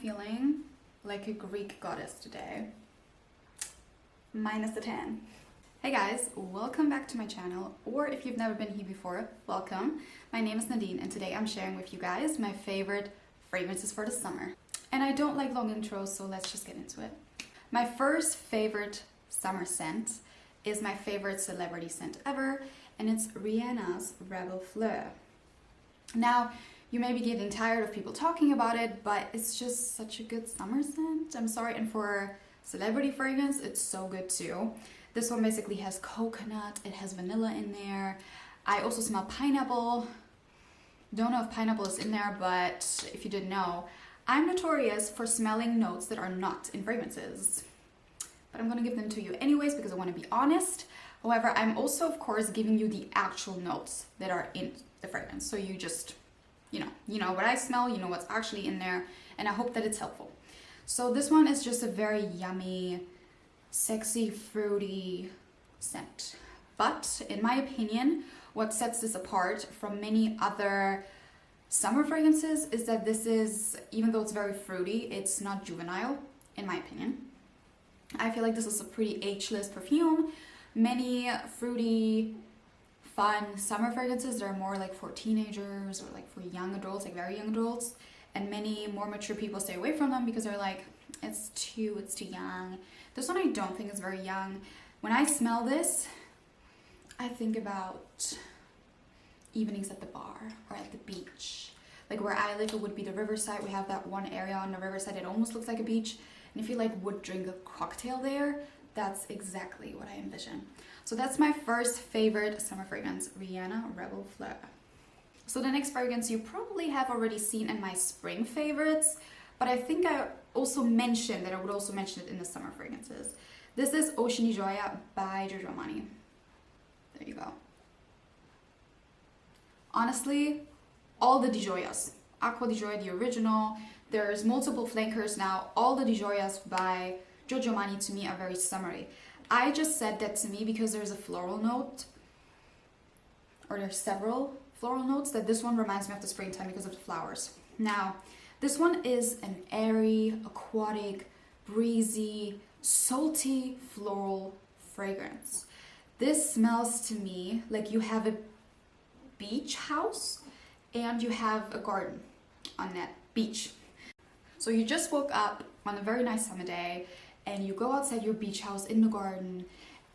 feeling like a Greek goddess today. Minus the tan. Hey guys, welcome back to my channel, or if you've never been here before, welcome. My name is Nadine and today I'm sharing with you guys my favorite fragrances for the summer. And I don't like long intros, so let's just get into it. My first favorite summer scent is my favorite celebrity scent ever, and it's Rihanna's Reb'l Fleur. Now, you may be getting tired of people talking about it, but it's just such a good summer scent. I'm sorry, and for celebrity fragrance, it's so good too. This one basically has coconut, it has vanilla in there. I also smell pineapple. Don't know if pineapple is in there, but if you didn't know, I'm notorious for smelling notes that are not in fragrances. But I'm gonna give them to you anyways because I wanna be honest. However, I'm also, of course, giving you the actual notes that are in the fragrance. So you just, you know what I smell, you know what's actually in there, and I hope that it's helpful. So this one is just a very yummy, sexy, fruity scent. But in my opinion, what sets this apart from many other summer fragrances is that this is, even though it's very fruity, it's not juvenile, in my opinion. I feel like this is a pretty ageless perfume. Many fruity, fun summer fragrances that are more like for teenagers or like for young adults, like very young adults, and many more mature people stay away from them because they're like, it's too young. This one I don't think is very young. When I smell this, I think about evenings at the bar or at the beach. Like where I live, it would be the riverside. We have that one area on the riverside that almost looks like a beach. And if you like would drink a cocktail there, that's exactly what I envision. So that's my first favorite summer fragrance, Rihanna Reb'l Fleur. So the next fragrance you probably have already seen in my spring favorites, but I think I also mentioned that I would also mention it in the summer fragrances. This is Ocean di Gioia by Giorgio Armani. There you go. Honestly, all the Di Gioias, Acqua di Gioia, the original, there's multiple flankers now. All the Di Gioias by Giorgio Armani to me are very summery. I just said that to me because there's a floral note, or there's several floral notes, that this one reminds me of the springtime because of the flowers. Now, this one is an airy, aquatic, breezy, salty floral fragrance. This smells to me like you have a beach house and you have a garden on that beach. So you just woke up on a very nice summer day and you go outside your beach house in the garden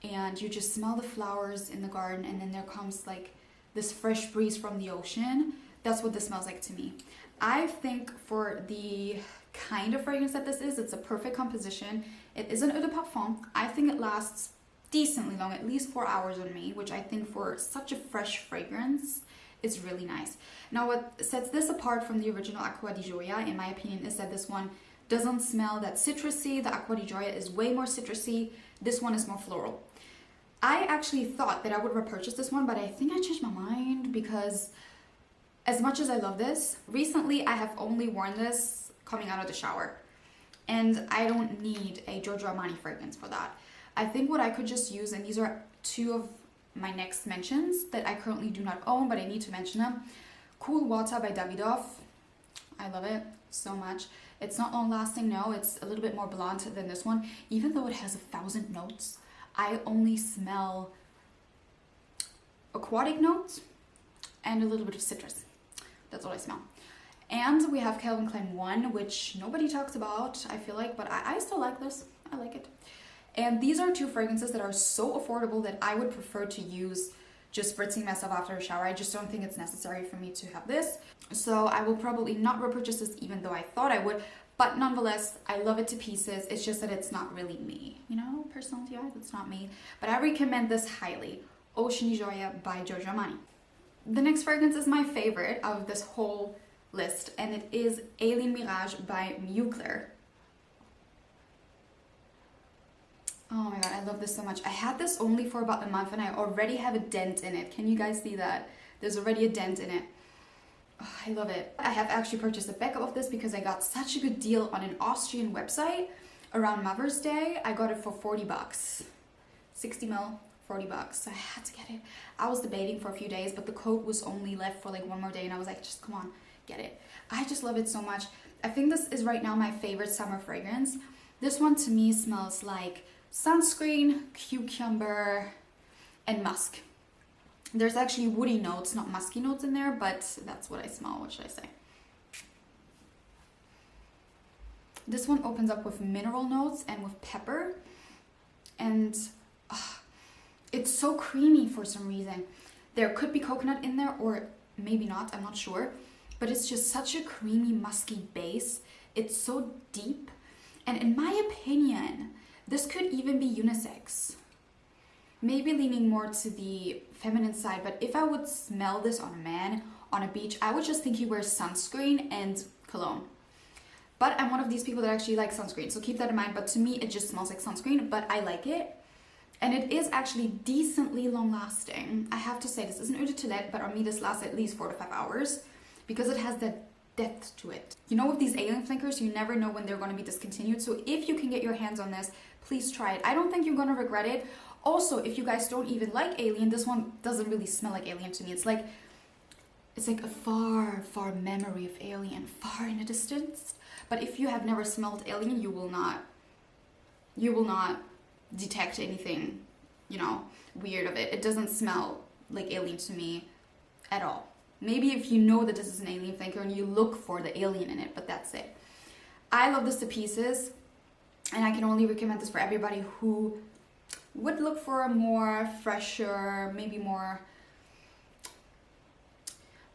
and you just smell the flowers in the garden, and then there comes like this fresh breeze from the ocean. That's what this smells like to me. I think for the kind of fragrance that this is, it's a perfect composition. It is an eau de parfum. I think it lasts decently long, at least 4 hours on me, which I think for such a fresh fragrance is really nice. Now what sets this apart from the original Acqua di Gioia, in my opinion, is that this one doesn't smell that citrusy. The Acqua di Gioia is way more citrusy. This one is more floral. I actually thought that I would repurchase this one, but I think I changed my mind because as much as I love this, recently I have only worn this coming out of the shower. And I don't need a Giorgio Armani fragrance for that. I think what I could just use, and these are two of my next mentions that I currently do not own, but I need to mention them. Cool Water by Davidoff. I love it so much. It's not long lasting, no, it's a little bit more blonde than this one. Even though it has 1,000 notes, I only smell aquatic notes and a little bit of citrus. That's all I smell. And we have Klein One, which nobody talks about, I feel like, but I still like this. I like it. And these are two fragrances that are so affordable that I would prefer to use just spritzing myself after a shower. I just don't think it's necessary for me to have this. So I will probably not repurchase this even though I thought I would. But nonetheless, I love it to pieces. It's just that it's not really me. You know, personality-wise, it's not me. But I recommend this highly. Ocean di Gioia by Giorgio Armani. The next fragrance is my favorite out of this whole list, and it is Alien Mirage by Mugler. Oh my god, I love this so much. I had this only for about a month and I already have a dent in it. Can you guys see that? There's already a dent in it. Oh, I love it. I have actually purchased a backup of this because I got such a good deal on an Austrian website around Mother's Day. I got it for 40 bucks. 60 ml, 40 bucks. So I had to get it. I was debating for a few days, but the code was only left for like one more day and I was like, just come on, get it. I just love it so much. I think this is right now my favorite summer fragrance. This one to me smells like sunscreen, cucumber, and musk. There's actually woody notes, not musky notes in there, but that's what I smell. What should I say? This one opens up with mineral notes and with pepper. And it's so creamy for some reason. There could be coconut in there or maybe not, I'm not sure. But it's just such a creamy, musky base. It's so deep. And in my opinion, this could even be unisex. Maybe leaning more to the feminine side, but if I would smell this on a man on a beach, I would just think he wears sunscreen and cologne. But I'm one of these people that actually like sunscreen, so keep that in mind. But to me, it just smells like sunscreen, but I like it. And it is actually decently long lasting. I have to say, this isn't eau de toilette, but on me this lasts at least 4 to 5 hours because it has that depth to it. You know, with these alien flankers, you never know when they're going to be discontinued. So if you can get your hands on this, please try it. I don't think you're going to regret it. Also, if you guys don't even like alien, this one doesn't really smell like alien to me. It's like a far, far memory of alien, far in the distance. But if you have never smelled alien, you will not detect anything, you know, weird of it. It doesn't smell like alien to me at all. Maybe if you know that this is an alien flanker and you look for the alien in it, but that's it. I love this to pieces, and I can only recommend this for everybody who would look for a more fresher, maybe more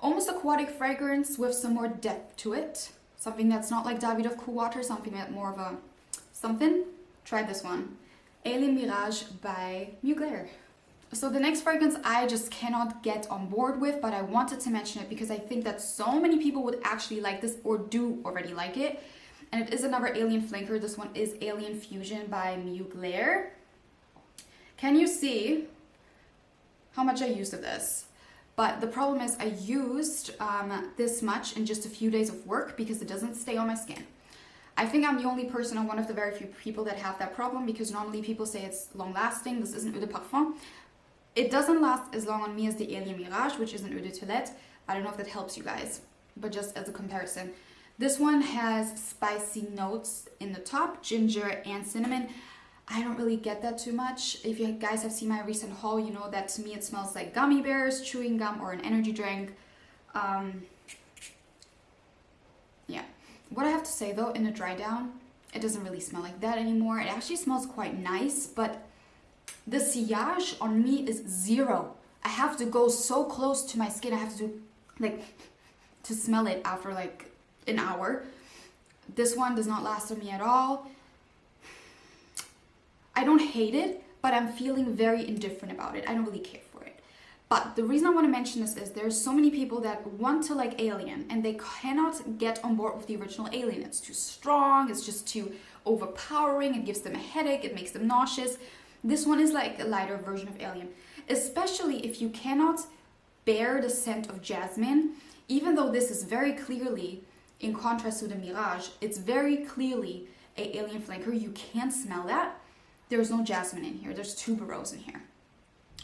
almost aquatic fragrance with some more depth to it. Something that's not like Davidoff Cool Water, something that more of a something. Try this one. Alien Mirage by Mugler. So the next fragrance I just cannot get on board with, but I wanted to mention it because I think that so many people would actually like this or do already like it. And it is another alien flanker. This one is Alien Fusion by Mugler. Can you see how much I used of this? But the problem is I used this much in just a few days of work because it doesn't stay on my skin. I think I'm the only person or one of the very few people that have that problem because normally people say it's long lasting. This isn't eau de parfum. It doesn't last as long on me as the Alien Mirage, which is an eau de toilette. I don't know if that helps you guys, but just as a comparison. This one has spicy notes in the top, ginger and cinnamon. I don't really get that too much. If you guys have seen my recent haul, you know that to me it smells like gummy bears, chewing gum, or an energy drink. Yeah. What I have to say though, in the dry down, it doesn't really smell like that anymore. It actually smells quite nice, but the sillage on me is 0. I have to go so close to my skin. I have to do to smell it after like an hour. This one does not last on me at all. I don't hate it, but I'm feeling very indifferent about it. I don't really care for it. But the reason I want to mention this is there's so many people that want to like Alien and they cannot get on board with the original Alien. It's too strong, it's just too overpowering, it gives them a headache, it makes them nauseous. This one is like a lighter version of Alien, especially if you cannot bear the scent of jasmine, even though this is very clearly, in contrast to the Mirage, it's very clearly a Alien flanker. You can't smell that. There's no jasmine in here. There's tuberose in here.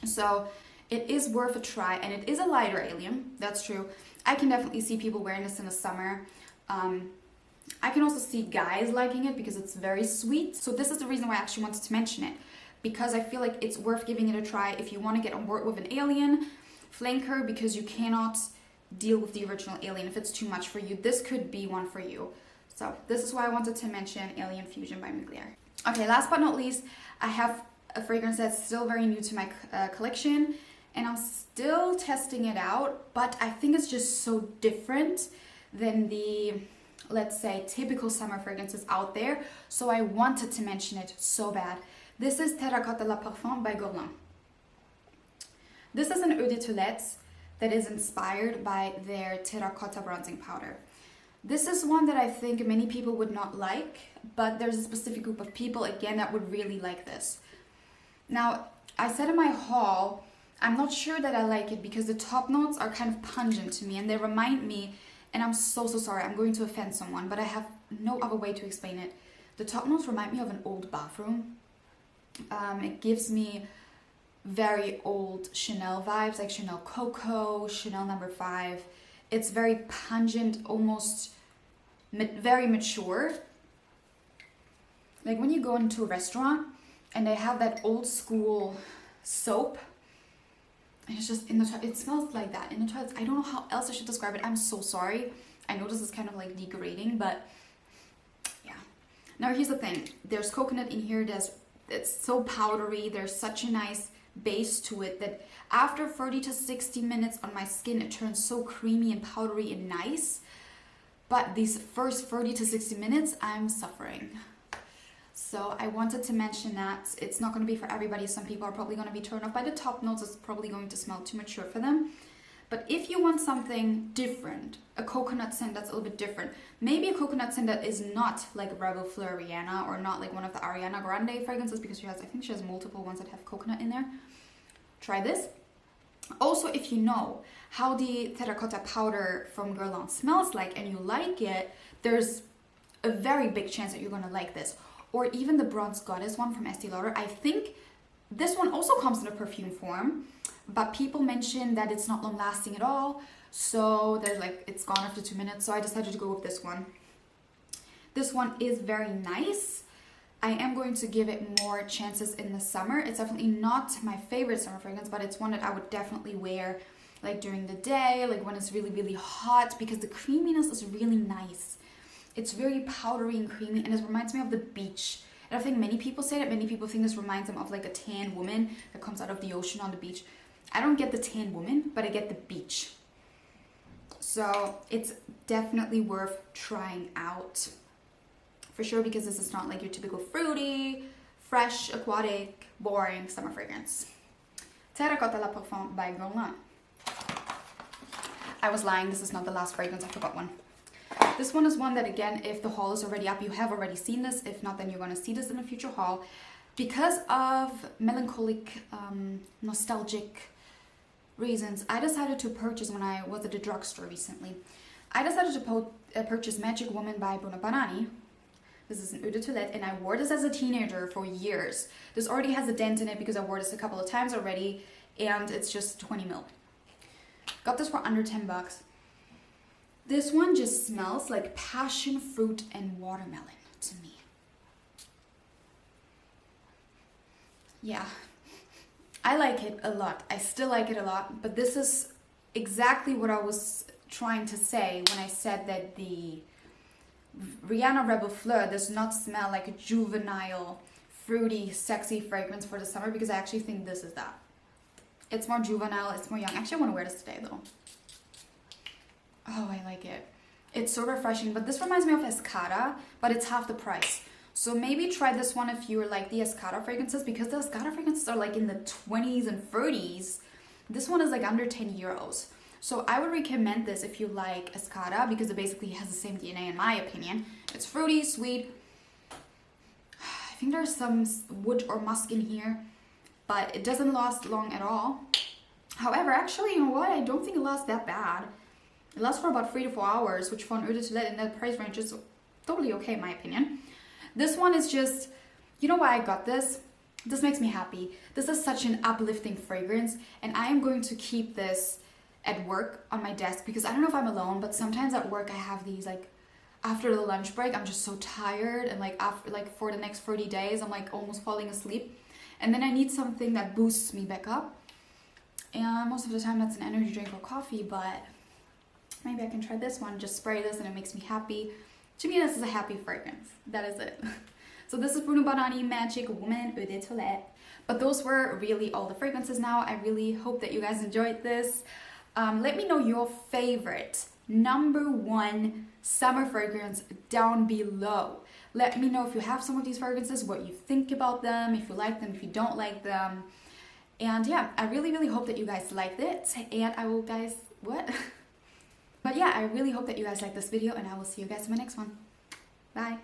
So it is worth a try, and it is a lighter Alien. That's true. I can definitely see people wearing this in the summer. I can also see guys liking it because it's very sweet. So this is the reason why I actually wanted to mention it, because I feel like it's worth giving it a try if you want to get on board with an Alien flanker because you cannot deal with the original Alien if it's too much for you. This could be one for you. So this is why I wanted to mention Alien Fusion by Mugler. Okay, last but not least, I have a fragrance that's still very new to my collection, and I'm still testing it out, but I think it's just so different than the, let's say, typical summer fragrances out there, so I wanted to mention it so bad. This is Terracotta La Parfum by Guerlain. This is an eau de toilette that is inspired by their Terracotta bronzing powder. This is one that I think many people would not like, but there's a specific group of people, again, that would really like this. Now, I said in my haul, I'm not sure that I like it because the top notes are kind of pungent to me and they remind me, and I'm so sorry, I'm going to offend someone, but I have no other way to explain it. The top notes remind me of an old bathroom. It gives me very old Chanel vibes, like Chanel Coco, Chanel No. 5. It's very pungent, almost very mature. Like when you go into a restaurant and they have that old school soap, and it's just in the it smells like that in the toilets. I don't know how else I should describe it. I'm so sorry. I know this is kind of like degrading, but yeah. Now here's the thing. There's coconut in here. It's so powdery. There's such a nice base to it that after 30 to 60 minutes on my skin, it turns so creamy and powdery and nice. But these first 30 to 60 minutes, I'm suffering. So I wanted to mention that it's not going to be for everybody. Some people are probably going to be turned off by the top notes. It's probably going to smell too mature for them. But if you want something different, a coconut scent that's a little bit different, maybe a coconut scent that is not like Reb'l, Fleur, Rihanna, or not like one of the Ariana Grande fragrances, because I think she has multiple ones that have coconut in there. Try this. Also, if you know how the Terracotta powder from Guerlain smells like and you like it, there's a very big chance that you're going to like this. Or even the Bronze Goddess one from Estee Lauder. I think this one also comes in a perfume form, but people mention that it's not long lasting at all. So there's like, it's gone after 2 minutes. So I decided to go with this one. This one is very nice. I am going to give it more chances in the summer. It's definitely not my favorite summer fragrance, but it's one that I would definitely wear like during the day, like when it's really, really hot, because the creaminess is really nice. It's very powdery and creamy, and it reminds me of the beach. And I think many people say that. Many people think this reminds them of like a tan woman that comes out of the ocean on the beach. I don't get the tan woman, but I get the beach. So it's definitely worth trying out. For sure, because this is not like your typical fruity, fresh, aquatic, boring summer fragrance. Terracotta La Parfum by Guerlain. I was lying, this is not the last fragrance, I forgot one. This one is one that, again, if the haul is already up, you have already seen this. If not, then you're going to see this in a future haul. Because of melancholic, nostalgic reasons, I decided to purchase, when I was at the drugstore recently, I decided to purchase Magic Woman by Bruno Banani. This is an eau de toilette, and I wore this as a teenager for years. This already has a dent in it because I wore this a couple of times already, and it's just 20 ml. Got this for under 10 bucks. This one just smells like passion fruit and watermelon to me. Yeah, I like it a lot. I still like it a lot, but this is exactly what I was trying to say when I said that the Rihanna Reb'l Fleur does not smell like a juvenile, fruity, sexy fragrance for the summer, because I actually think this is that. It's more juvenile, it's more young. Actually, I want to wear this today though. Oh, I like it. It's so refreshing, but this reminds me of Escada, but it's half the price. So maybe try this one if you like the Escada fragrances, because the Escada fragrances are like in the 20s and 30s. This one is like under 10 euros. So I would recommend this if you like Escada, because it basically has the same DNA in my opinion. It's fruity, sweet. I think there's some wood or musk in here, but it doesn't last long at all. However, actually, you know what? I don't think it lasts that bad. It lasts for about 3 to 4 hours, which for an eau de toilette in that price range is totally okay in my opinion. This one is just, you know why I got this? This makes me happy. This is such an uplifting fragrance, and I am going to keep this at work on my desk, because I don't know if I'm alone, but sometimes at work I have these, like, after the lunch break, I'm just so tired, and like after, like for the next 30 days, I'm like almost falling asleep, and then I need something that boosts me back up. And most of the time that's an energy drink or coffee, but maybe I can try this one. Just spray this and it makes me happy. To me, this is a happy fragrance. That is it. So this is Bruno Banani Magic Woman Eau de Toilette. But those were really all the fragrances now. I really hope that you guys enjoyed this. Let me know your favorite #1 summer fragrance down below. Let me know if you have some of these fragrances, what you think about them, if you like them, if you don't like them. And yeah, I really, really hope that you guys liked it. And I will guys, what? But yeah, I really hope that you guys liked this video, and I will see you guys in my next one. Bye.